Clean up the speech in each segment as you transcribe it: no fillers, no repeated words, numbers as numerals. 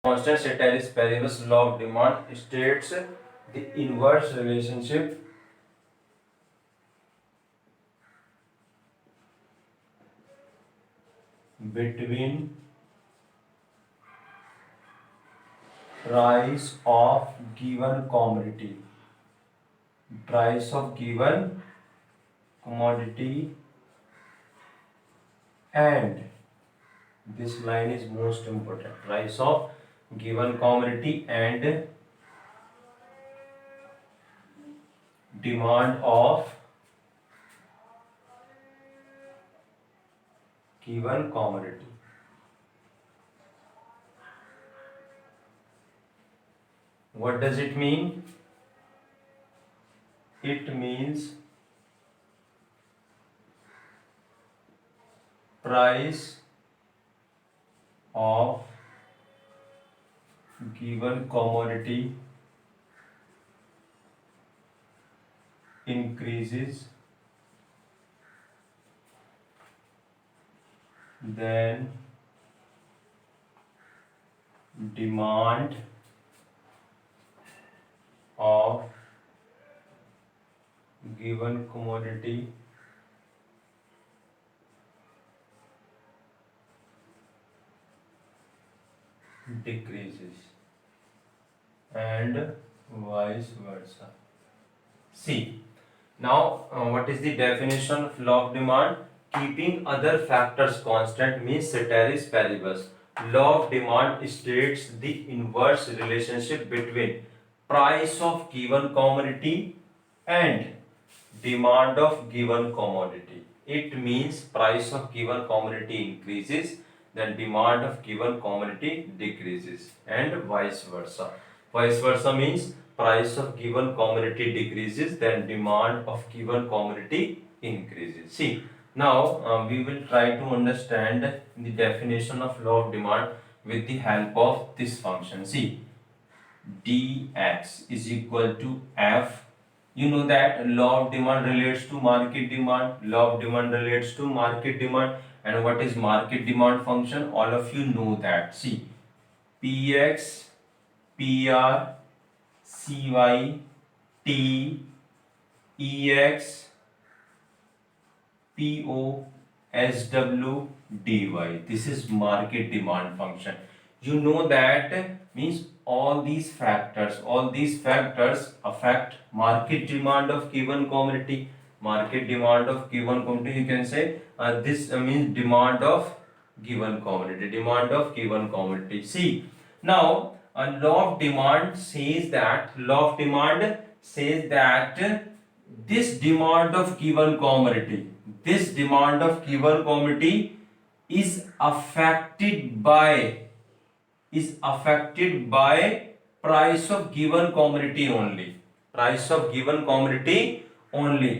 Constant ceteris paribus law of demand states the inverse relationship between price of given commodity, price of given commodity, and this line is most important, price of given commodity and demand of given commodity. What does it mean? It means price of given commodity increases, then demand of given commodity decreases, and vice versa. See, now what is the definition of law of demand? Keeping other factors constant means ceteris paribus. Law of demand states the inverse relationship between price of given commodity and demand of given commodity. It means price of given commodity increases, then demand of given commodity decreases, and vice versa. Vice versa means price of given commodity decreases, then demand of given commodity increases. See, now we will try to understand the definition of law of demand with the help of this function. See, dx is equal to f. You know that law of demand relates to market demand. Law of demand relates to market demand. And what is market demand function? All of you know that. See, px, pr, cy, t, ex, po, sw, dy. This is market demand function. You know that means all these factors affect market demand of given commodity. Market demand of given commodity, you can say this means demand of given commodity. See, now a law of demand says that this demand of given commodity is affected by price of given commodity only.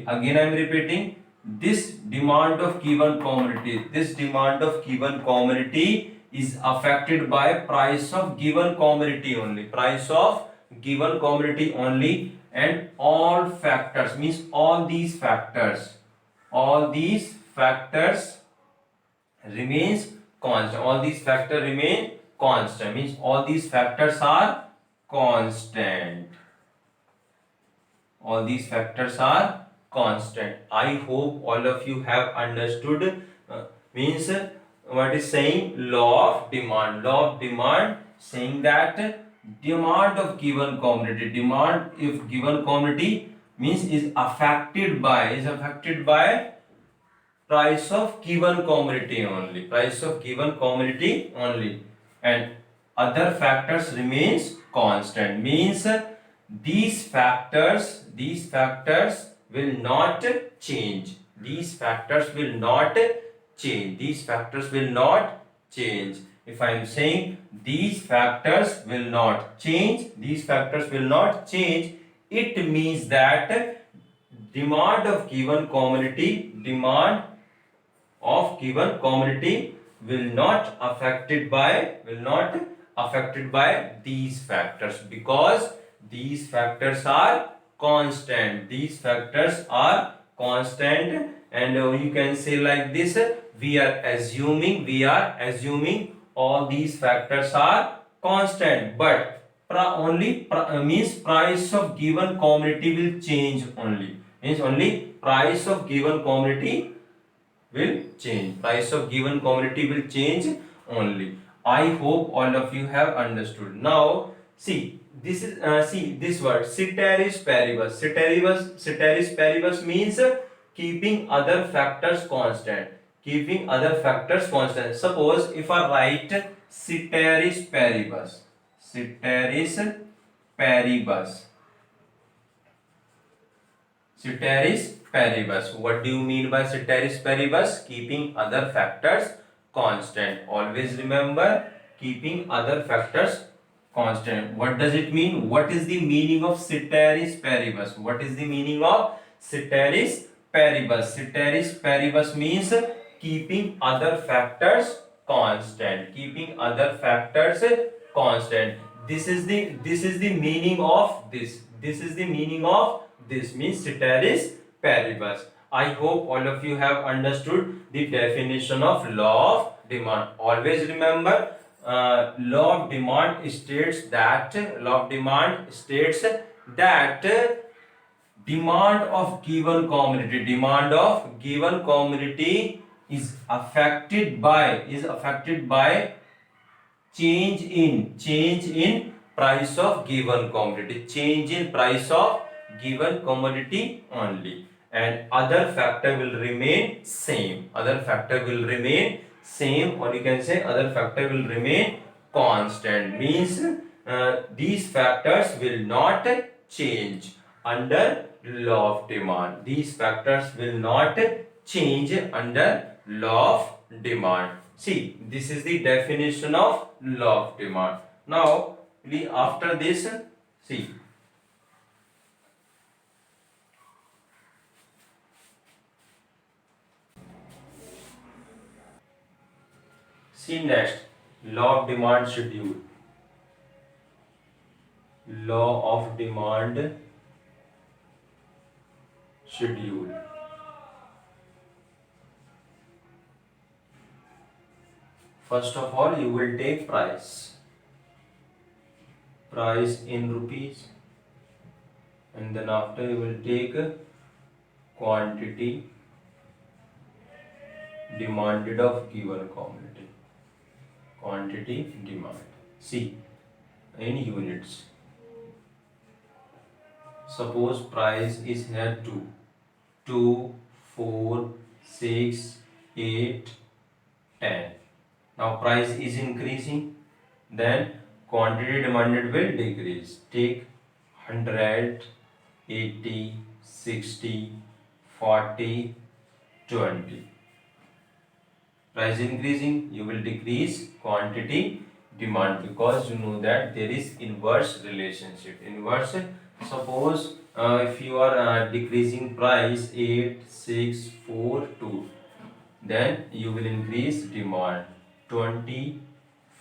Again I am repeating, this demand of given commodity is affected by price of given commodity only. And all factors means all these factors remains constant. All these factors remain constant means all these factors are constant. I hope all of you have understood. Means what is saying? Law of demand saying that demand of given commodity, if given commodity means is affected by price of given commodity only, and other factors remains constant. Means these factors will not change. If I am saying these factors will not change, it means that demand of given commodity will not affected by these factors, because these factors are constant. And you can say like this, we are assuming all these factors are constant, but means price of given commodity will change only. Means only price of given commodity will change. Price of given commodity will change only. I hope all of you have understood. Now see, this is see this word ceteris paribus. Ceteris paribus means keeping other factors constant. Keeping other factors constant. Suppose if I write ceteris paribus. Ceteris paribus. Ceteris paribus. What do you mean by ceteris paribus? Keeping other factors constant. Always remember, keeping other factors constant. What does it mean? What is the meaning of ceteris paribus? What is the meaning of ceteris paribus? Ceteris paribus means keeping other factors constant. Keeping other factors constant. This is the meaning of this. This is the meaning of this, means ceteris paribus. I hope all of you have understood the definition of law of demand. Always remember, law of demand states that demand of given commodity is affected by change in price of given commodity, change in price of given commodity only, and other factor will remain same. Other factor will remain same, or you can say other factor will remain constant. Means these factors will not change under law of demand. These factors will not change under law of demand. See, this is the definition of law of demand. Now, after this, see, next, law of demand schedule. Law of demand schedule. First of all, you will take price in rupees, and then after you will take quantity demanded of given commodity. Quantity demand. See, in units. Suppose price is here 2, 4, 6, 8, 10. Now price is increasing, then quantity demanded will decrease. Take 100, 80, 60, 40, 20. Price increasing, you will decrease quantity demand, because you know that there is inverse relationship. Suppose if you are decreasing price 8, 6, 4, 2, then you will increase demand 20,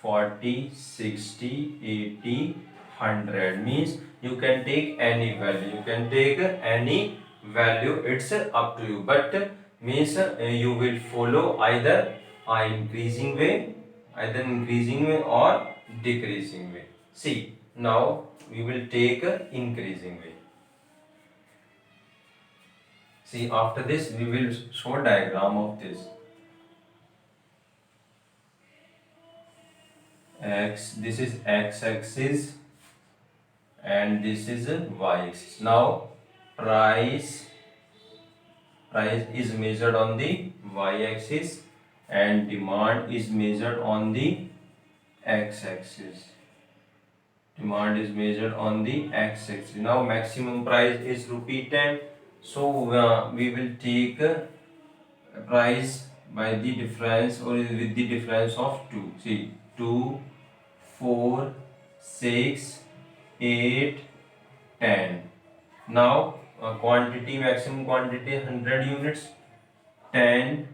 40, 60, 80, 100. Means you can take any value. It's up to you, but means you will follow either increasing way or decreasing way. See, now we will take increasing way. See, after this we will show diagram of this. This is x axis and this is y axis. Now price is measured on the y axis and demand is measured on the x axis. Now maximum price is rupee 10. So we will take price by the difference, or with the difference of 2. See, 2, 4, 6, 8, 10. Now maximum quantity 100 units, 10.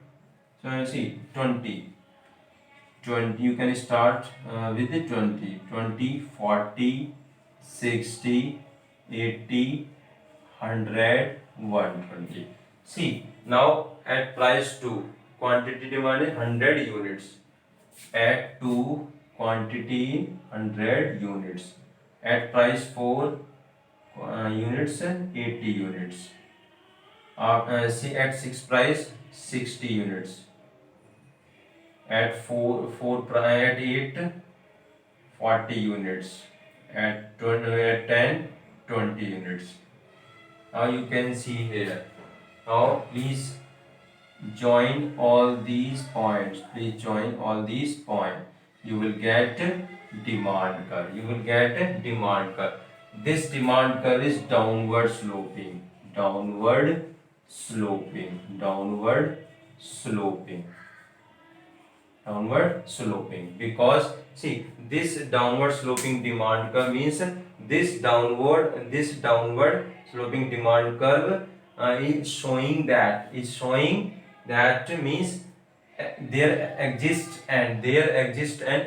So see, 20. You can start with the 20, 40, 60, 80, 100, 120. See, now at price 2, quantity demanded 100 units. At 2, quantity in 100 units. At price 4 units, 80 units. See, at 6 price, 60 units. At 8, 40 units. At 10, 20 units. Now you can see here. Now please join all these points. Please join all these points. You will get demand curve. You will get demand curve. This demand curve is downward sloping. Downward sloping. Downward sloping. Downward sloping. Because see, this downward sloping demand curve means this downward sloping demand curve is showing that means there exists an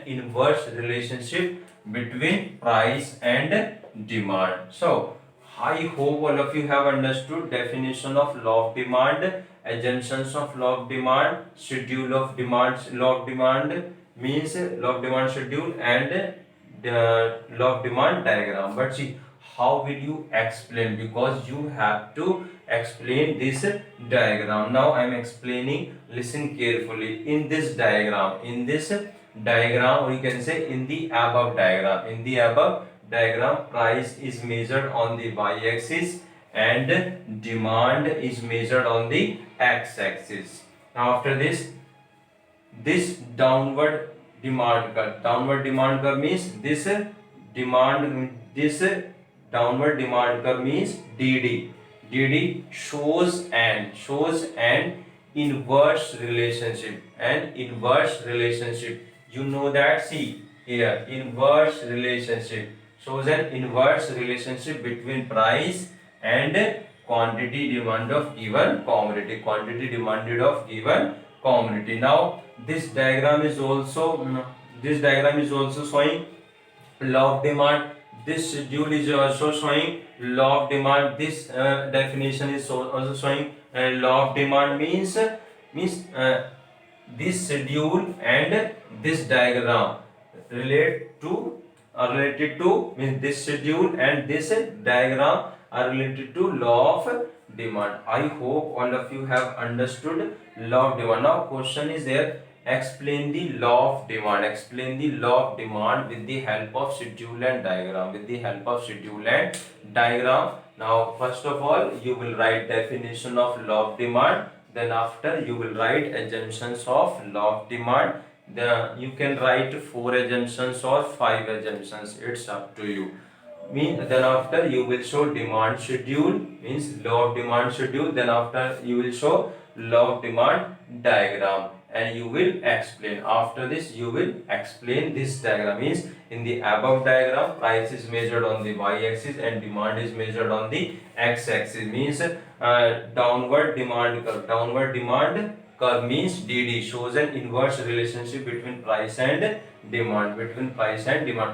inverse relationship between price and demand. So I hope all of you have understood definition of law of demand, assumptions of law of demand, schedule of demand, law of demand means law of demand schedule, and the law of demand diagram. But see, how will you explain? Because you have to explain this diagram. Now I am explaining. Listen carefully. In this diagram, or you can say in the above diagram, price is measured on the y-axis and demand is measured on the x-axis. Now after this downward demand curve means this downward demand curve means DD shows an inverse relationship. You know that, see here, inverse relationship shows an inverse relationship between price and quantity demand of given commodity. Now this diagram is also showing law of demand. This schedule is also showing law of demand. This definition is also showing law of demand means this schedule and this diagram related to means this schedule and this diagram are related to law of demand. I hope all of you have understood law of demand. Now question is there, explain the law of demand. With the help of schedule and diagram. Now first of all you will write definition of law of demand, then after you will write assumptions of law of demand. You can write 4 assumptions or 5 assumptions, it's up to you. Then after you will show demand schedule, means law of demand schedule. Then after you will show law of demand diagram and you will explain. After this you will explain this diagram. Means in the above diagram, price is measured on the y-axis and demand is measured on the x-axis. Means downward demand curve means DD shows an inverse relationship between price and demand.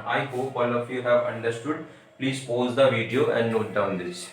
I hope all of you have understood. Please pause the video and note down this.